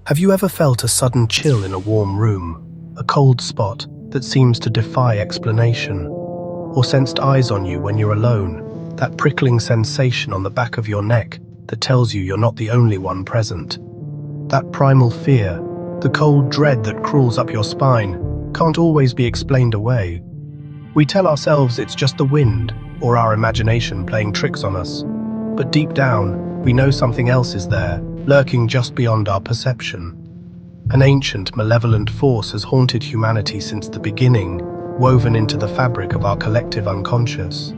Have you ever felt a sudden chill in a warm room, a cold spot that seems to defy explanation? Or sensed eyes on you when you're alone, that prickling sensation on the back of your neck that tells you you're not the only one present? That primal fear, the cold dread that crawls up your spine, can't always be explained away. We tell ourselves it's just the wind or our imagination playing tricks on us. But deep down, we know something else is there, lurking just beyond our perception. An ancient, malevolent force has haunted humanity since the beginning, woven into the fabric of our collective unconscious.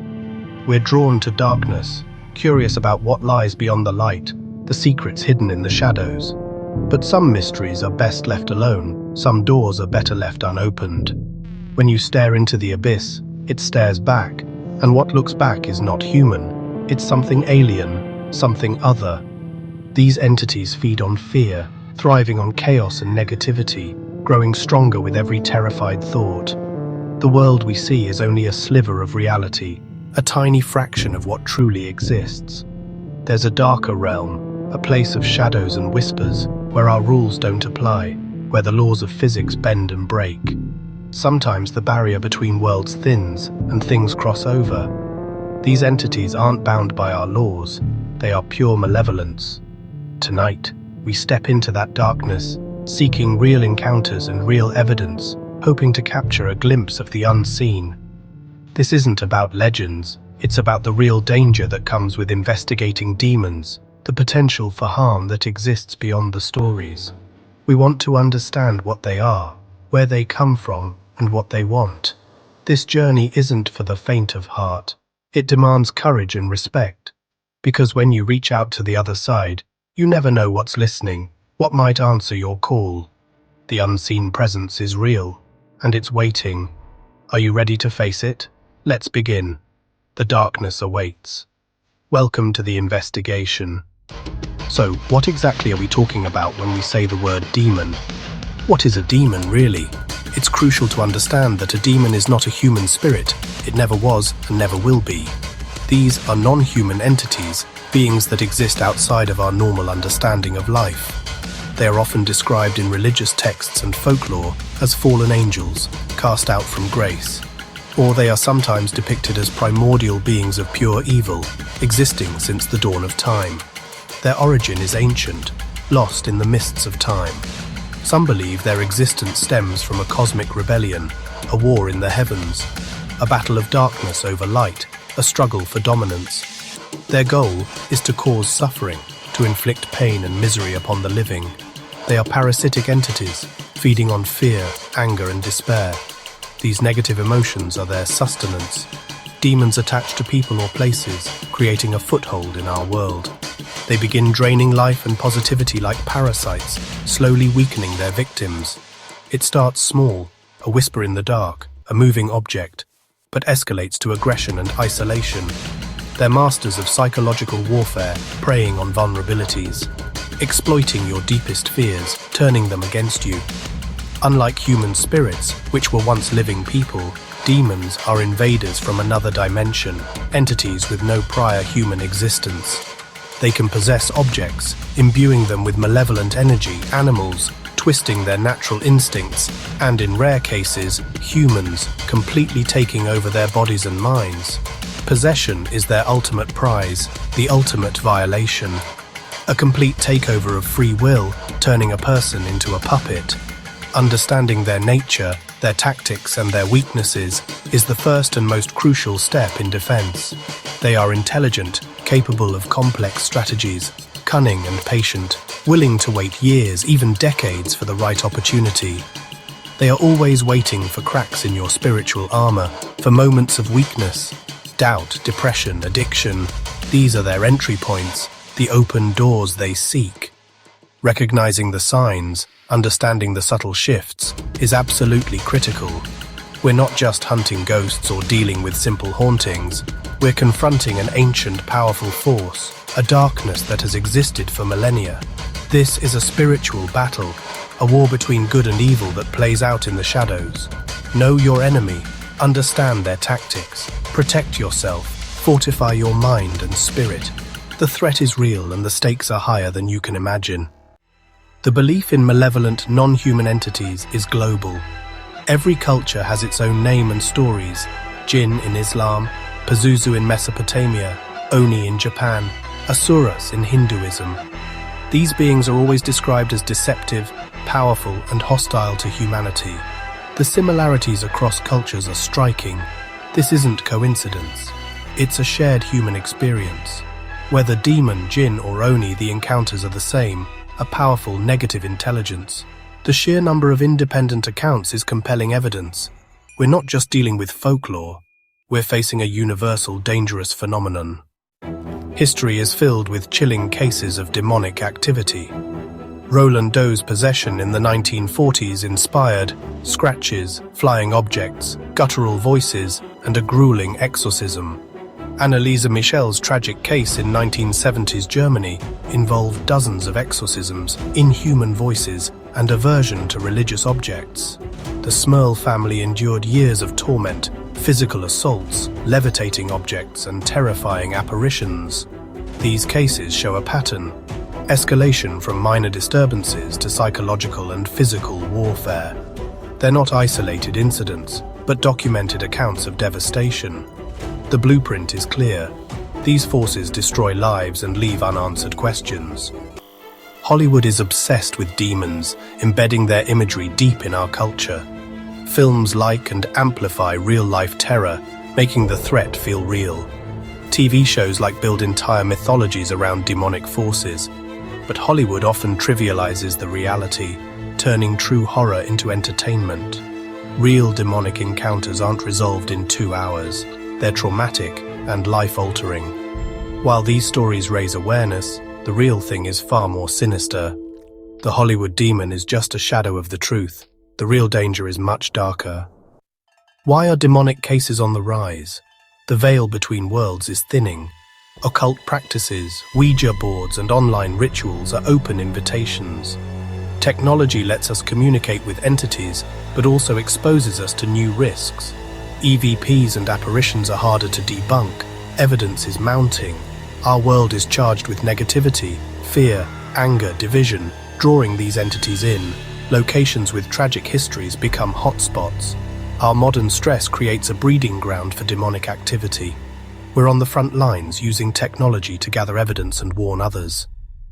We're drawn to darkness, curious about what lies beyond the light, the secrets hidden in the shadows. But some mysteries are best left alone, some doors are better left unopened. When you stare into the abyss, it stares back, and what looks back is not human, it's something alien, something other. These entities feed on fear, thriving on chaos and negativity, growing stronger with every terrified thought. The world we see is only a sliver of reality, a tiny fraction of what truly exists. There's a darker realm, a place of shadows and whispers, where our rules don't apply, where the laws of physics bend and break. Sometimes the barrier between worlds thins and things cross over. These entities aren't bound by our laws, they are pure malevolence. Tonight, we step into that darkness, seeking real encounters and real evidence, hoping to capture a glimpse of the unseen. This isn't about legends, it's about the real danger that comes with investigating demons, the potential for harm that exists beyond the stories. We want to understand what they are, where they come from, and what they want. This journey isn't for the faint of heart. It demands courage and respect, because when you reach out to the other side, you never know what's listening, what might answer your call. The unseen presence is real, and it's waiting. Are you ready to face it? Let's begin. The darkness awaits. Welcome to the investigation. So, what exactly are we talking about when we say the word demon? What is a demon, really? It's crucial to understand that a demon is not a human spirit. It never was and never will be. These are non-human entities, beings that exist outside of our normal understanding of life. They are often described in religious texts and folklore as fallen angels, cast out from grace. Or they are sometimes depicted as primordial beings of pure evil, existing since the dawn of time. Their origin is ancient, lost in the mists of time. Some believe their existence stems from a cosmic rebellion, a war in the heavens, a battle of darkness over light, a struggle for dominance. Their goal is to cause suffering, to inflict pain and misery upon the living. They are parasitic entities, feeding on fear, anger, and despair. These negative emotions are their sustenance. Demons attach to people or places, creating a foothold in our world. They begin draining life and positivity like parasites, slowly weakening their victims. It starts small, a whisper in the dark, a moving object, but escalates to aggression and isolation. They're masters of psychological warfare, preying on vulnerabilities, exploiting your deepest fears, turning them against you. Unlike human spirits, which were once living people, demons are invaders from another dimension, entities with no prior human existence. They can possess objects, imbuing them with malevolent energy, animals, twisting their natural instincts, and in rare cases, humans, completely taking over their bodies and minds. Possession is their ultimate prize, the ultimate violation. A complete takeover of free will, turning a person into a puppet. Understanding their nature, their tactics, and their weaknesses is the first and most crucial step in defense. They are intelligent, capable of complex strategies, cunning and patient, willing to wait years, even decades, for the right opportunity. They are always waiting for cracks in your spiritual armor, for moments of weakness, doubt, depression, addiction. These are their entry points, the open doors they seek. Recognizing the signs, understanding the subtle shifts, is absolutely critical. We're not just hunting ghosts or dealing with simple hauntings. We're confronting an ancient, powerful force, a darkness that has existed for millennia. This is a spiritual battle, a war between good and evil that plays out in the shadows. Know your enemy, understand their tactics, protect yourself, fortify your mind and spirit. The threat is real and the stakes are higher than you can imagine. The belief in malevolent, non-human entities is global. Every culture has its own name and stories: Jinn in Islam, Pazuzu in Mesopotamia, Oni in Japan, Asuras in Hinduism. These beings are always described as deceptive, powerful, and hostile to humanity. The similarities across cultures are striking. This isn't coincidence. It's a shared human experience. Whether demon, jinn, or Oni, the encounters are the same: a powerful negative intelligence. The sheer number of independent accounts is compelling evidence. We're not just dealing with folklore, we're facing a universal, dangerous phenomenon. History is filled with chilling cases of demonic activity. Roland Doe's possession in the 1940s inspired scratches, flying objects, guttural voices, and a grueling exorcism. Anneliese Michel's tragic case in 1970s Germany involved dozens of exorcisms, inhuman voices, and aversion to religious objects. The Smurl family endured years of torment, physical assaults, levitating objects, and terrifying apparitions. These cases show a pattern: escalation from minor disturbances to psychological and physical warfare. They're not isolated incidents, but documented accounts of devastation. The blueprint is clear. These forces destroy lives and leave unanswered questions. Hollywood is obsessed with demons, embedding their imagery deep in our culture. Films like and amplify real-life terror, making the threat feel real. TV shows like build entire mythologies around demonic forces, but Hollywood often trivializes the reality, turning true horror into entertainment. Real demonic encounters aren't resolved in 2 hours. They're traumatic and life-altering. While these stories raise awareness, the real thing is far more sinister. The Hollywood demon is just a shadow of the truth. The real danger is much darker. Why are demonic cases on the rise? The veil between worlds is thinning. Occult practices, Ouija boards, and online rituals are open invitations. Technology lets us communicate with entities, but also exposes us to new risks. EVPs and apparitions are harder to debunk. Evidence is mounting. Our world is charged with negativity, fear, anger, division, drawing these entities in. Locations with tragic histories become hotspots. Our modern stress creates a breeding ground for demonic activity. We're on the front lines, using technology to gather evidence and warn others.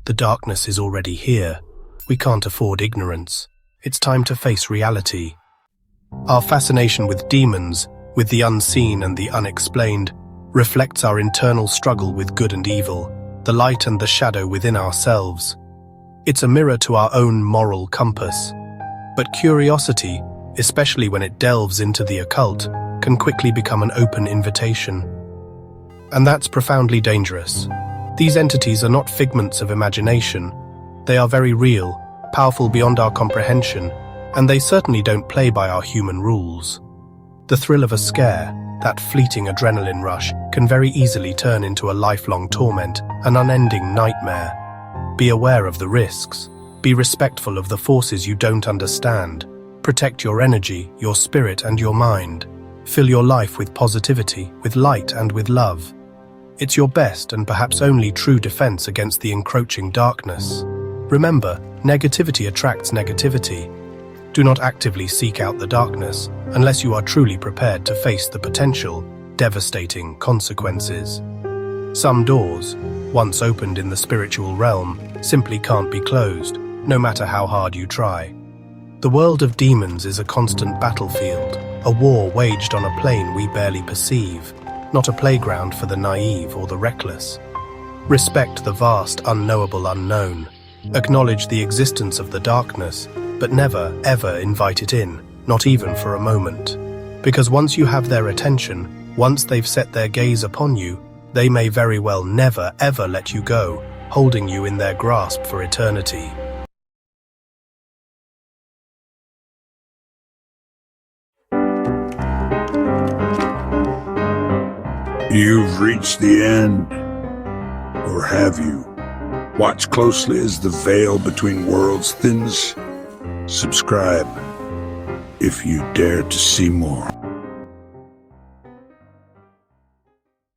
The darkness is already here. We can't afford ignorance. It's time to face reality. Our fascination with demons, with the unseen and the unexplained, reflects our internal struggle with good and evil, the light and the shadow within ourselves. It's a mirror to our own moral compass. But curiosity, especially when it delves into the occult, can quickly become an open invitation. And that's profoundly dangerous. These entities are not figments of imagination. They are very real, powerful beyond our comprehension, and they certainly don't play by our human rules. The thrill of a scare, that fleeting adrenaline rush, can very easily turn into a lifelong torment, an unending nightmare. Be aware of the risks. Be respectful of the forces you don't understand. Protect your energy, your spirit, and your mind. Fill your life with positivity, with light, and with love. It's your best and perhaps only true defense against the encroaching darkness. Remember, negativity attracts negativity. Do not actively seek out the darkness unless you are truly prepared to face the potential, devastating consequences. Some doors, once opened in the spiritual realm, simply can't be closed, no matter how hard you try. The world of demons is a constant battlefield, a war waged on a plane we barely perceive, not a playground for the naive or the reckless. Respect the vast, unknowable unknown. Acknowledge the existence of the darkness, but never, ever invite it in, not even for a moment. Because once you have their attention, once they've set their gaze upon you, they may very well never, ever let you go, holding you in their grasp for eternity. You've reached the end. Or have you? Watch closely as the veil between worlds thins. Subscribe if you dare to see more.